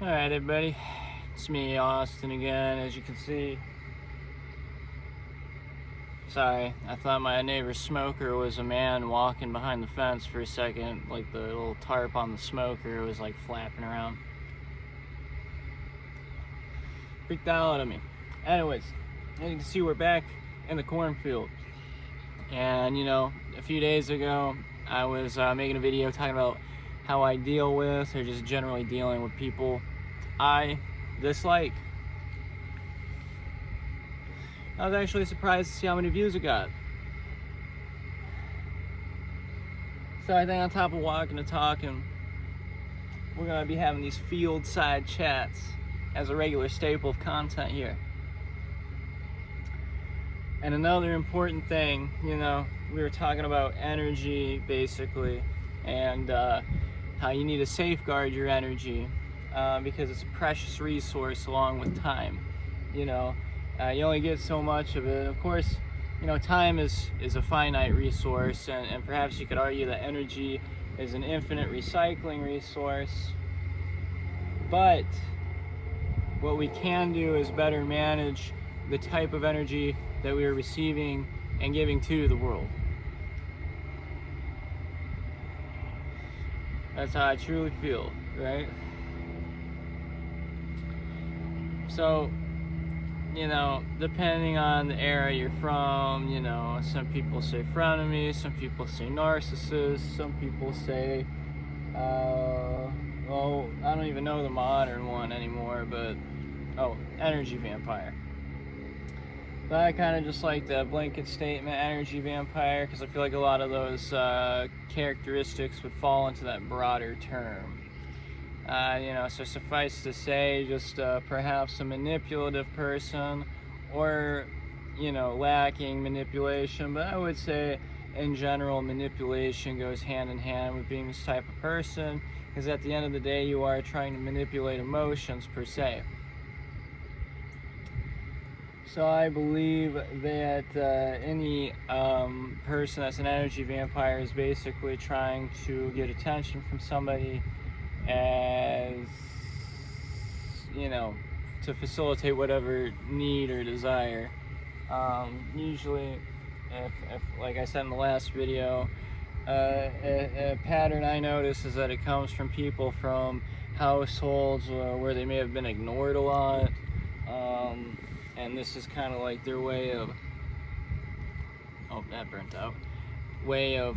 Alright everybody, it's me Austin again, as you can see. Sorry, I thought my neighbor's smoker was a man walking behind the fence for a second, like the little tarp on the smoker was like flapping around. Freaked the hell out of me. Anyways, as you can see, we're back in the cornfield. And a few days ago I was making a video talking about how I deal with, or just generally dealing with people I dislike. I was actually surprised to see how many views it got. So I think on top of walking and talking, we're gonna be having these field side chats as a regular staple of content here. And another important thing, we were talking about energy basically, and how you need to safeguard your energy because it's a precious resource along with time. You only get so much of it. Of course, time is a finite resource, and perhaps you could argue that energy is an infinite recycling resource. But what we can do is better manage the type of energy that we are receiving and giving to the world. That's how I truly feel, right? So, depending on the era you're from, some people say frenemy, some people say narcissist, some people say, well, I don't even know the modern one anymore, but, energy vampire. But I kind of just like the blanket statement, energy vampire, because I feel like a lot of those characteristics would fall into that broader term. So suffice to say, just perhaps a manipulative person, or, lacking manipulation. But I would say, in general, manipulation goes hand in hand with being this type of person, because at the end of the day, you are trying to manipulate emotions per se. So I believe that any person that's an energy vampire is basically trying to get attention from somebody, as to facilitate whatever need or desire. Usually, if like I said in the last video, a pattern I notice is that it comes from people from households where they may have been ignored a lot, and this is kind of like their way of, that burnt out, way of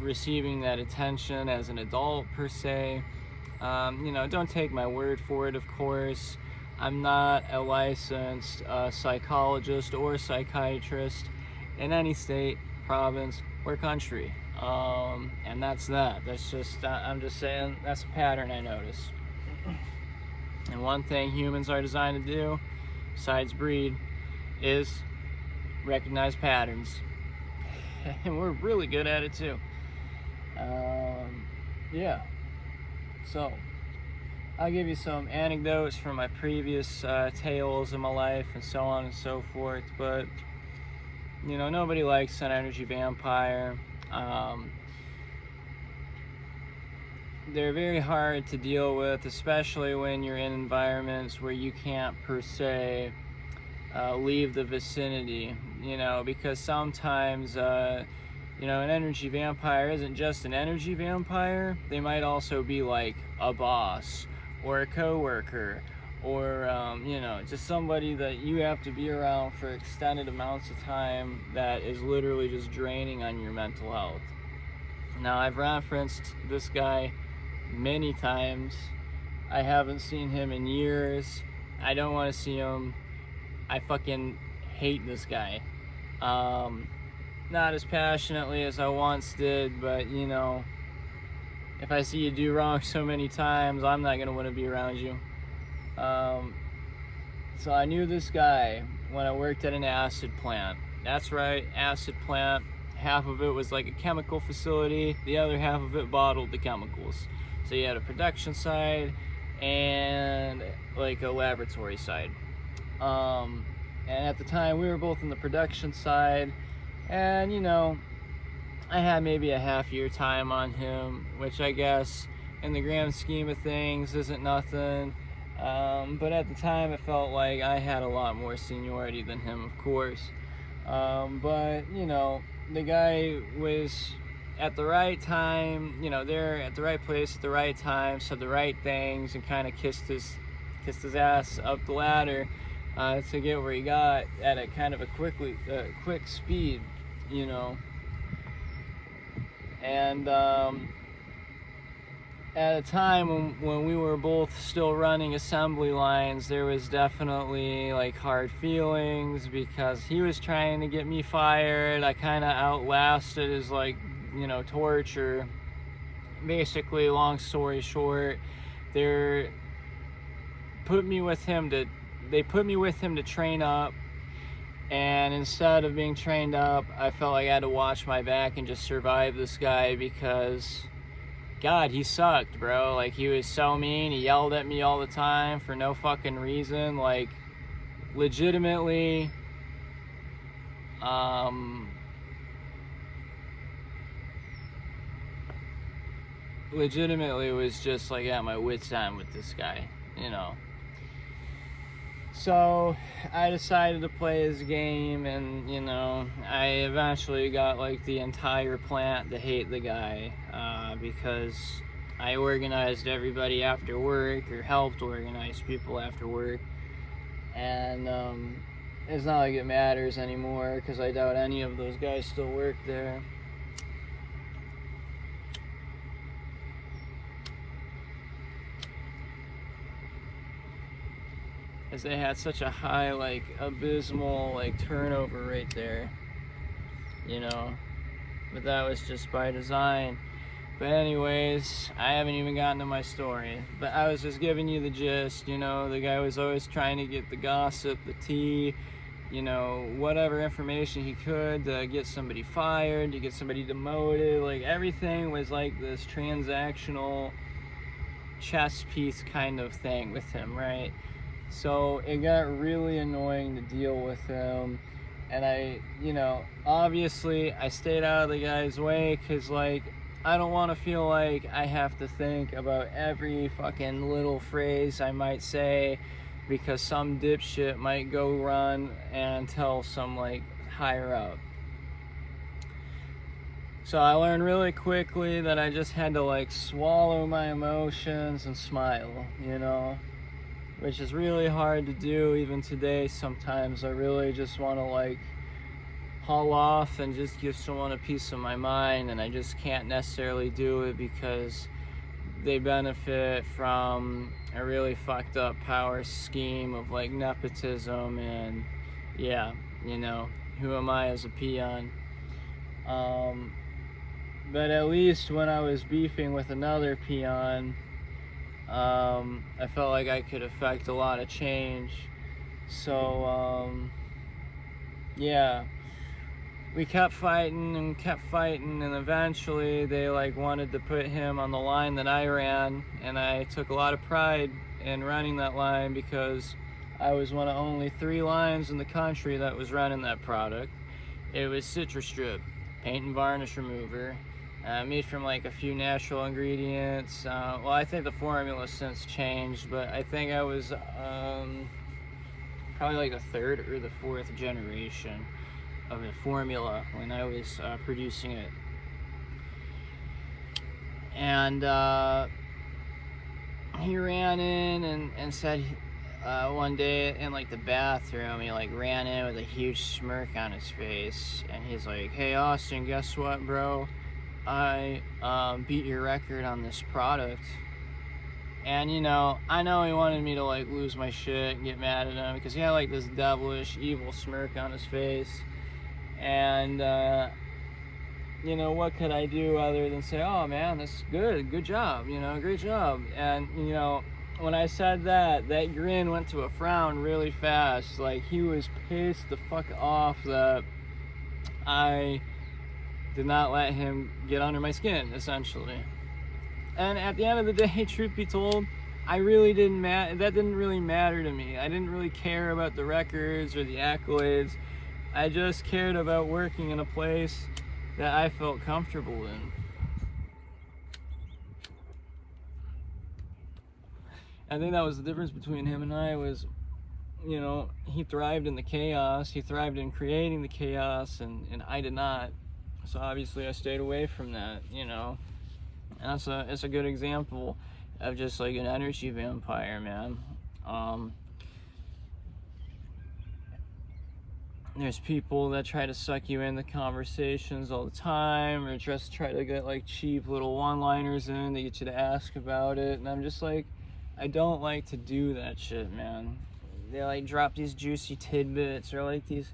receiving that attention as an adult per se. Don't take my word for it, of course. I'm not a licensed psychologist or psychiatrist in any state, province, or country. And that's that. That's just, I'm just saying, that's a pattern I notice. And one thing humans are designed to do, besides breed, is recognize patterns. And we're really good at it too. Yeah. So, I'll give you some anecdotes from my previous tales in my life and so on and so forth. But, nobody likes an energy vampire. They're very hard to deal with, especially when you're in environments where you can't per se leave the vicinity, because sometimes an energy vampire isn't just an energy vampire. They might also be like a boss or a coworker, or just somebody that you have to be around for extended amounts of time, that is literally just draining on your mental health. Now, I've referenced this guy many times. I haven't seen him in years. I don't want to see him. I fucking hate this guy. Not as passionately as I once did, but if I see you do wrong so many times, I'm not gonna want to be around you. So I knew this guy when I worked at an acid plant. That's right, acid plant. Half of it was like a chemical facility, the other half of it bottled the chemicals. So you had a production side and like a laboratory side. And at the time we were both in the production side, and I had maybe a half year time on him, which I guess in the grand scheme of things isn't nothing. But at the time, it felt like I had a lot more seniority than him, of course. But, you know, the guy was at the right time, you know, there at the right place at the right time, said the right things, and kind of kissed his ass up the ladder to get where he got at a kind of a quick speed, you know. And at a time when we were both still running assembly lines, there was definitely like hard feelings because he was trying to get me fired. I kind of outlasted his, like, you know, torture. Basically, long story short, they put me with him to train up, and instead of being trained up, I felt like I had to watch my back and just survive this guy because, God, he sucked, bro. Like, he was so mean. He yelled at me all the time for no fucking reason. Like, legitimately, it was just like at my wit's end with this guy, you know. So I decided to play his game, and, you know, I eventually got like the entire plant to hate the guy because I organized everybody after work, or helped organize people after work, and it's not like it matters anymore because I doubt any of those guys still work there. As they had such a high, like, abysmal, like, turnover rate there, you know. But that was just by design. But anyways, I haven't even gotten to my story. But I was just giving you the gist, you know. The guy was always trying to get the gossip, the tea, you know, whatever information he could to get somebody fired, to get somebody demoted. Like, everything was like this transactional chess piece kind of thing with him, right? So it got really annoying to deal with him, and I, you know, obviously I stayed out of the guy's way because, like, I don't want to feel like I have to think about every fucking little phrase I might say because some dipshit might go run and tell some, like, higher up. So I learned really quickly that I just had to, like, swallow my emotions and smile, you know, which is really hard to do even today. Sometimes I really just want to, like, haul off and just give someone a piece of my mind, and I just can't necessarily do it because they benefit from a really fucked up power scheme of, like, nepotism, and yeah, you know, who am I as a peon? But at least when I was beefing with another peon, I felt like I could affect a lot of change. So yeah, we kept fighting, and eventually they, like, wanted to put him on the line that I ran, and I took a lot of pride in running that line because I was one of only 3 lines in the country that was running that product. It was citrus strip, paint and varnish remover, made from, like, a few natural ingredients. Well, I think the formula's since changed, but I think I was probably like the 3rd or the 4th generation of the formula when I was producing it. And he ran in and said one day in, like, the bathroom, he, like, ran in with a huge smirk on his face, and he's like, "Hey Austin, guess what, bro? I beat your record on this product." And, you know, I know he wanted me to, like, lose my shit and get mad at him because he had, like, this devilish, evil smirk on his face. And, you know, what could I do other than say, "Oh, man, that's good job, you know, great job." And, you know, when I said that, that grin went to a frown really fast. Like, he was pissed the fuck off that I did not let him get under my skin, essentially. And at the end of the day, truth be told, that didn't really matter to me. I didn't really care about the records or the accolades. I just cared about working in a place that I felt comfortable in. I think that was the difference between him and I was, you know, he thrived in the chaos. He thrived in creating the chaos, and I did not. So obviously I stayed away from that, you know. And it's a good example of just like an energy vampire, man. There's people that try to suck you into conversations all the time, or just try to get like cheap little one-liners in to get you to ask about it. And I'm just like, I don't like to do that shit, man. They like drop these juicy tidbits or like these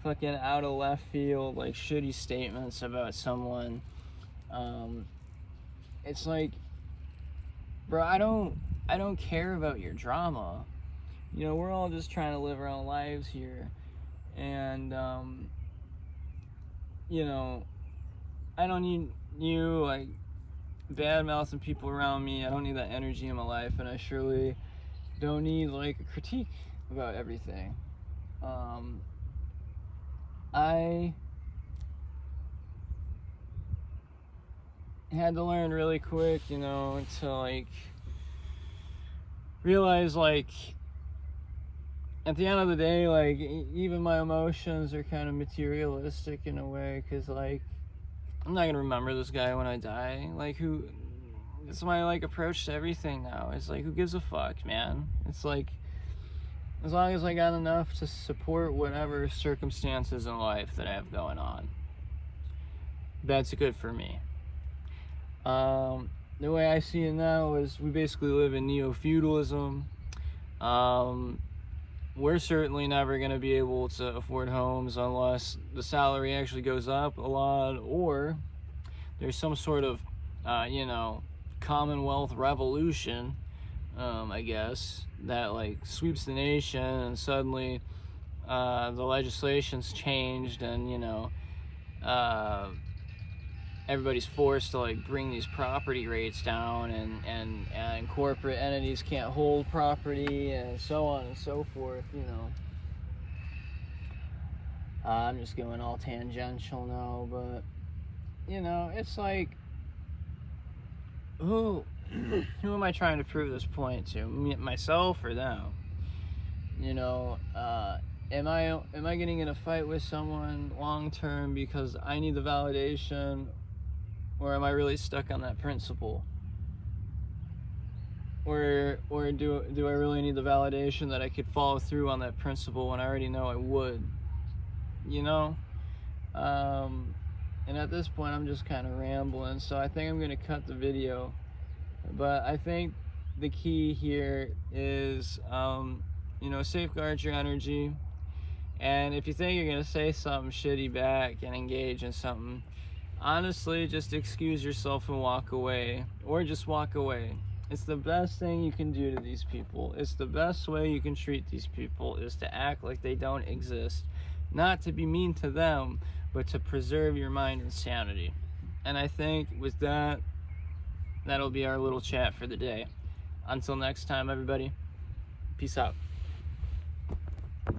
fucking out of left field like shitty statements about someone. It's like, bro, I don't care about your drama. You know, we're all just trying to live our own lives here. And you know, I don't need you like bad mouthing people around me. I don't need that energy in my life, and I surely don't need like a critique about everything. I had to learn really quick, you know, to like realize like at the end of the day, like even my emotions are kind of materialistic in a way, because like I'm not gonna remember this guy when I die. Like who? It's my like approach to everything now. It's like, who gives a fuck, man? It's like, as long as I got enough to support whatever circumstances in life that I have going on, that's good for me. The way I see it now is we basically live in neo-feudalism. We're certainly never going to be able to afford homes unless the salary actually goes up a lot, or there's some sort of, you know, Commonwealth revolution, I guess, that like sweeps the nation, and suddenly the legislation's changed, and you know, everybody's forced to like bring these property rates down, and corporate entities can't hold property, and so on and so forth, you know. I'm just going all tangential now, but you know, it's like, who am I trying to prove this point to? Myself or them? You know, am I getting in a fight with someone long term because I need the validation, or am I really stuck on that principle? Or do I really need the validation that I could follow through on that principle when I already know I would? You know? And at this point I'm just kind of rambling, so I think I'm going to cut the video. But I think the key here is, you know, safeguard your energy. And if you think you're going to say something shitty back and engage in something, honestly, just excuse yourself and walk away. Or just walk away. It's the best thing you can do to these people. It's the best way you can treat these people, is to act like they don't exist. Not to be mean to them, but to preserve your mind and sanity. And I think with that, that'll be our little chat for the day. Until next time, everybody, peace out.